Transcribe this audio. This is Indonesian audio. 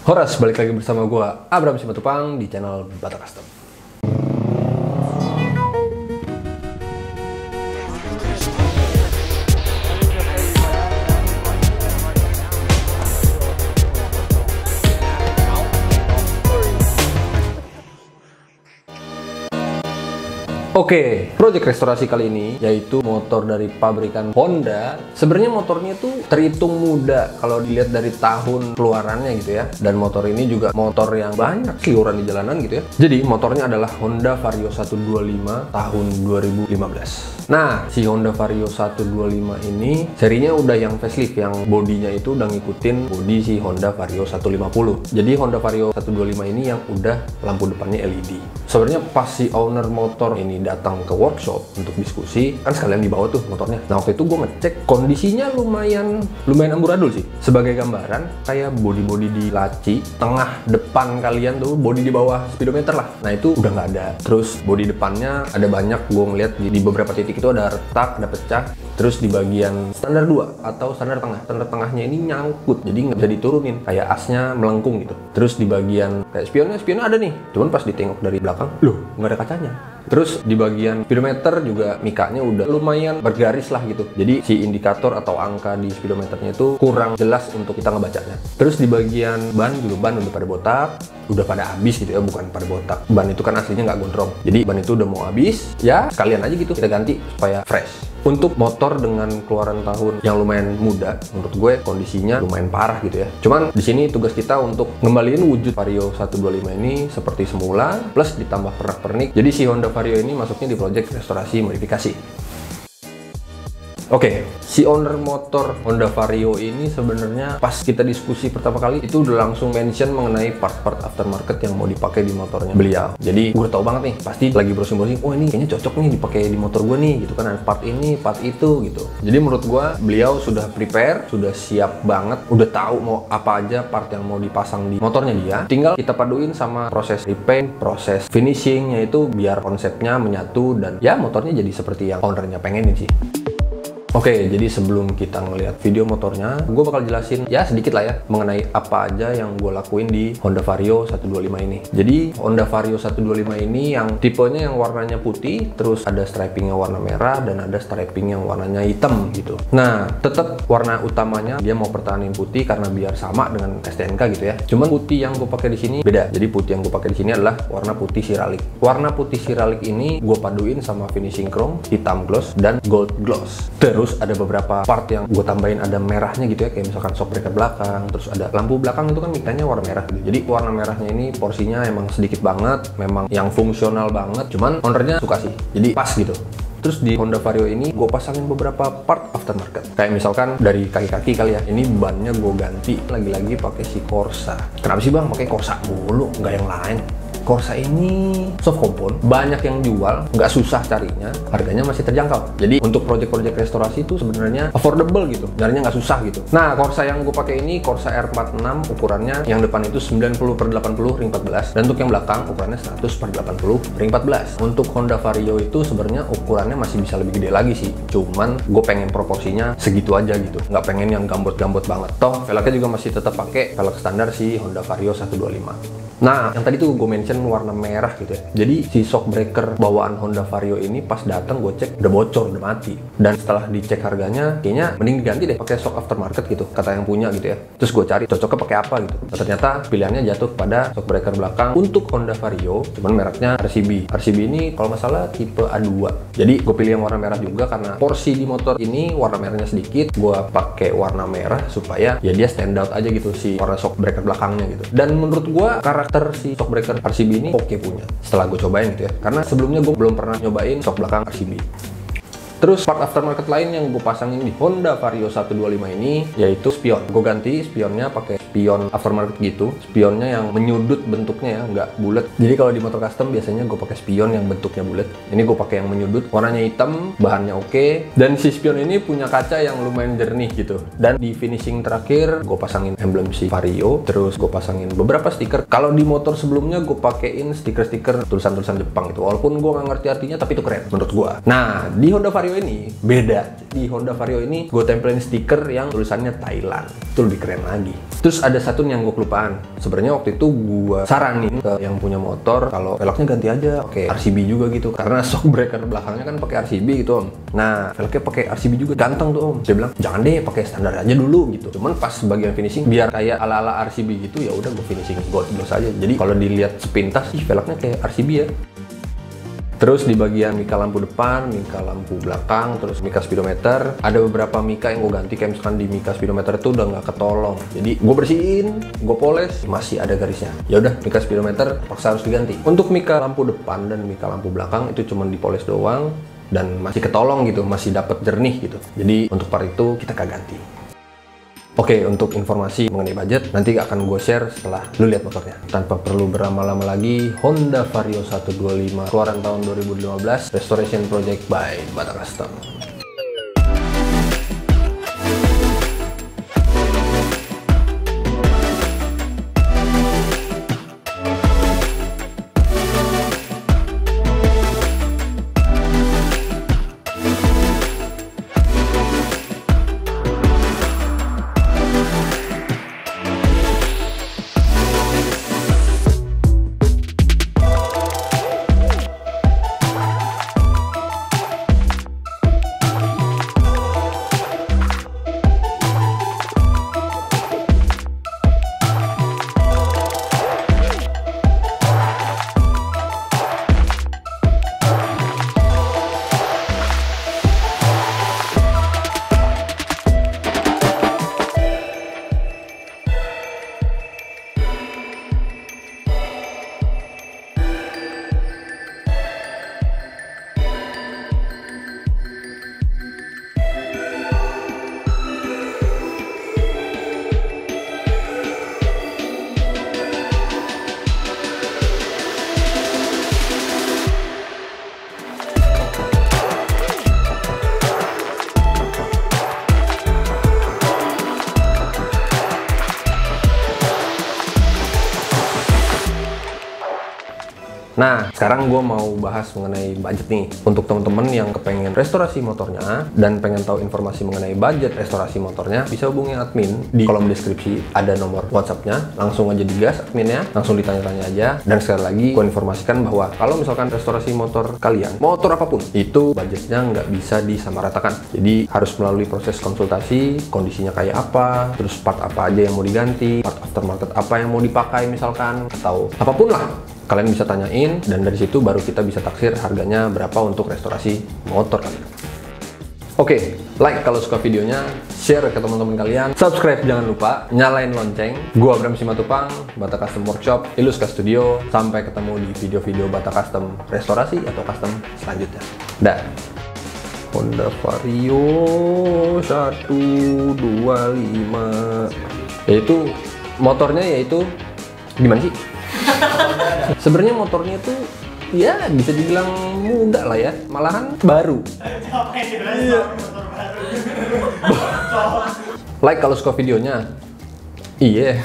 Horas, balik lagi bersama gue Abraham Simatupang di channel Bata Custom. Oke, project restorasi kali ini yaitu motor dari pabrikan Honda. Sebenarnya motornya itu terhitung muda kalau dilihat dari tahun keluarannya gitu ya. Dan motor ini juga motor yang banyak seliuran di jalanan gitu ya. Jadi motornya adalah Honda Vario 125 tahun 2015. Nah, si Honda Vario 125 ini serinya udah yang facelift, yang bodinya itu udah ngikutin bodi si Honda Vario 150. Jadi Honda Vario 125 ini yang udah lampu depannya LED. Sebenarnya pas si owner motor ini datang ke workshop untuk diskusi, kan sekalian dibawa tuh motornya. Nah, waktu itu gue ngecek kondisinya lumayan amburadul sih. Sebagai gambaran, kayak bodi-bodi di laci tengah depan kalian tuh, bodi di bawah speedometer lah. Nah, itu udah nggak ada. Terus bodi depannya ada banyak, gue ngeliat di beberapa titik itu ada retak, ada pecah. Terus di bagian standar 2 atau standar tengahnya ini nyangkut, jadi nggak bisa diturunin, kayak asnya melengkung gitu. Terus di bagian kayak spionnya ada nih, cuman pas ditengok dari belakang, loh nggak ada kacanya. Terus di bagian speedometer juga mikanya udah lumayan bergaris lah gitu. Jadi si indikator atau angka di speedometernya itu kurang jelas untuk kita ngebacanya. Terus di bagian ban juga, ban udah pada botak, udah pada habis gitu ya, bukan pada botak. Ban itu kan aslinya nggak gondrong. Jadi ban itu udah mau habis, ya sekalian aja gitu kita ganti supaya fresh. Untuk motor dengan keluaran tahun yang lumayan muda, menurut gue kondisinya lumayan parah gitu ya. Cuman di sini tugas kita untuk ngembaliin wujud Vario 125 ini seperti semula, plus ditambah pernak-pernik. Jadi si Honda Vario ini masuknya di project restorasi modifikasi. Oke, si owner motor Honda Vario ini sebenarnya pas kita diskusi pertama kali itu udah langsung mention mengenai part-part aftermarket yang mau dipakai di motornya beliau. Jadi gue tau banget nih, pasti lagi browsing-browsing, oh ini kayaknya cocok nih dipakai di motor gue nih gitu kan, ada part ini, part itu gitu. Jadi menurut gue beliau sudah prepare, sudah siap banget, udah tahu mau apa aja part yang mau dipasang di motornya dia. Tinggal kita paduin sama proses repaint, proses finishingnya itu biar konsepnya menyatu dan ya motornya jadi seperti yang ownernya pengenin sih. Oke, jadi sebelum kita ngelihat video motornya, gue bakal jelasin ya sedikit lah ya mengenai apa aja yang gue lakuin di Honda Vario 125 ini. Jadi Honda Vario 125 ini yang tipenya yang warnanya putih, terus ada stripingnya warna merah dan ada striping yang warnanya hitam gitu. Nah, tetap warna utamanya dia mau pertahanin putih karena biar sama dengan STNK gitu ya. Cuman putih yang gue pakai di sini beda. Jadi putih yang gue pakai di sini adalah warna putih siralik. Warna putih siralik ini gue paduin sama finishing chrome, hitam gloss dan gold gloss. Terus ada beberapa part yang gue tambahin ada merahnya gitu ya, kayak misalkan shock breaker belakang, terus ada lampu belakang itu kan mintanya warna merah gitu. Jadi warna merahnya ini porsinya emang sedikit banget, memang yang fungsional banget, cuman ownernya suka sih, jadi pas gitu. Terus di Honda Vario ini gue pasangin beberapa part aftermarket. Kayak misalkan dari kaki-kaki kali ya. Ini bannya gue ganti lagi-lagi pakai si Corsa. Kenapa sih bang pakai Corsa mulu, nggak yang lain? Corsa ini soft compound, banyak yang jual, nggak susah carinya, harganya masih terjangkau. Jadi untuk project-project restorasi itu sebenarnya affordable gitu, nyarinya nggak susah gitu. Nah, Corsa yang gue pakai ini Corsa R46, ukurannya yang depan itu 90/80 ring 14, dan untuk yang belakang ukurannya 100/80 ring 14. Untuk Honda Vario itu sebenarnya ukurannya masih bisa lebih gede lagi sih, cuman gue pengen proporsinya segitu aja gitu, nggak pengen yang gambot-gambot banget. Toh velgnya juga masih tetap pakai velg standar si Honda Vario 125. Nah, yang tadi tuh gue mention warna merah gitu ya. Jadi si shock breaker bawaan Honda Vario ini pas datang gue cek udah bocor, udah mati. Dan setelah dicek harganya, kayaknya mending diganti deh pakai shock aftermarket gitu, kata yang punya gitu ya. Terus gue cari cocoknya pakai apa gitu. Nah, ternyata pilihannya jatuh pada shock breaker belakang untuk Honda Vario, cuman mereknya RCB. RCB ini kalau nggak salah tipe A2. Jadi gue pilih yang warna merah juga karena porsi di motor ini warna merahnya sedikit. Gue pakai warna merah supaya ya dia stand out aja gitu si warna shock breaker belakangnya gitu. Dan menurut gue si shock breaker RCB ini oke punya setelah gue cobain gitu ya, karena sebelumnya gue belum pernah nyobain shock belakang RCB. Terus part aftermarket lain yang gue pasangin di Honda Vario 125 ini yaitu spion. Gue ganti spionnya pakai spion aftermarket gitu. Spionnya yang menyudut bentuknya ya, nggak bulat. Jadi kalau di motor custom biasanya gue pakai spion yang bentuknya bulat. Ini gue pakai yang menyudut, warnanya hitam, bahannya oke. Dan si spion ini punya kaca yang lumayan jernih gitu. Dan di finishing terakhir gue pasangin emblem si Vario. Terus gue pasangin beberapa stiker. Kalau di motor sebelumnya gue pakein stiker-stiker tulisan-tulisan Jepang gitu. Walaupun gue nggak ngerti artinya, tapi itu keren menurut gue. Nah, di Honda Vario ini beda. Di Honda Vario ini gue tempelin stiker yang tulisannya Thailand. tampilan. Itu lebih keren lagi. Terus ada satu yang gue kelupaan. Sebenarnya waktu itu gue saranin ke yang punya motor kalau velgnya ganti aja pakai RCB juga gitu. Karena shock breaker belakangnya kan pakai RCB gitu, Om. Nah, velgnya pakai RCB juga ganteng tuh, Om. Dia bilang, "Jangan deh, pakai standar aja dulu." gitu. Cuman pas bagian finishing biar kayak ala-ala RCB gitu, ya udah gue finishing gold aja. Jadi kalau dilihat sepintas sih velgnya kayak RCB ya. Terus di bagian mika lampu depan, mika lampu belakang, terus mika speedometer, ada beberapa mika yang gue ganti, kayak misalkan di mika speedometer itu udah nggak ketolong. Jadi gue bersihin, gue poles, masih ada garisnya. Ya udah, mika speedometer paksa harus diganti. Untuk mika lampu depan dan mika lampu belakang itu cuma dipoles doang dan masih ketolong gitu, masih dapat jernih gitu. Jadi untuk part itu kita ganti. Oke, untuk informasi mengenai budget nanti akan gue share setelah lu lihat motornya. Tanpa perlu berlama-lama lagi, Honda Vario 125 keluaran tahun 2015, Restoration Project by Bata Custom. Nah, sekarang gue mau bahas mengenai budget nih. Untuk temen-temen yang kepengen restorasi motornya dan pengen tahu informasi mengenai budget restorasi motornya, bisa hubungi admin di kolom deskripsi. Ada nomor WhatsApp-nya, langsung aja digas adminnya, langsung ditanya-tanya aja. Dan sekali lagi, gue informasikan bahwa kalau misalkan restorasi motor kalian, motor apapun, itu budgetnya nggak bisa disamaratakan. Jadi harus melalui proses konsultasi, kondisinya kayak apa, terus part apa aja yang mau diganti, part aftermarket apa yang mau dipakai misalkan, atau apapun lah. Kalian bisa tanyain, dan dari situ baru kita bisa taksir harganya berapa untuk restorasi motor kalian. Oke, like kalau suka videonya, share ke teman-teman kalian, subscribe jangan lupa, nyalain lonceng. Gua Bram Simatupang, Bata Custom Workshop, Iluska Studio. Sampai ketemu di video-video Bata Custom restorasi atau custom selanjutnya. Dah. Honda Vario 125. Yaitu motornya yaitu gimana sih? Sebenarnya motornya itu ya bisa dibilang muda lah ya, malahan baru. Like kalau suka videonya. Iya.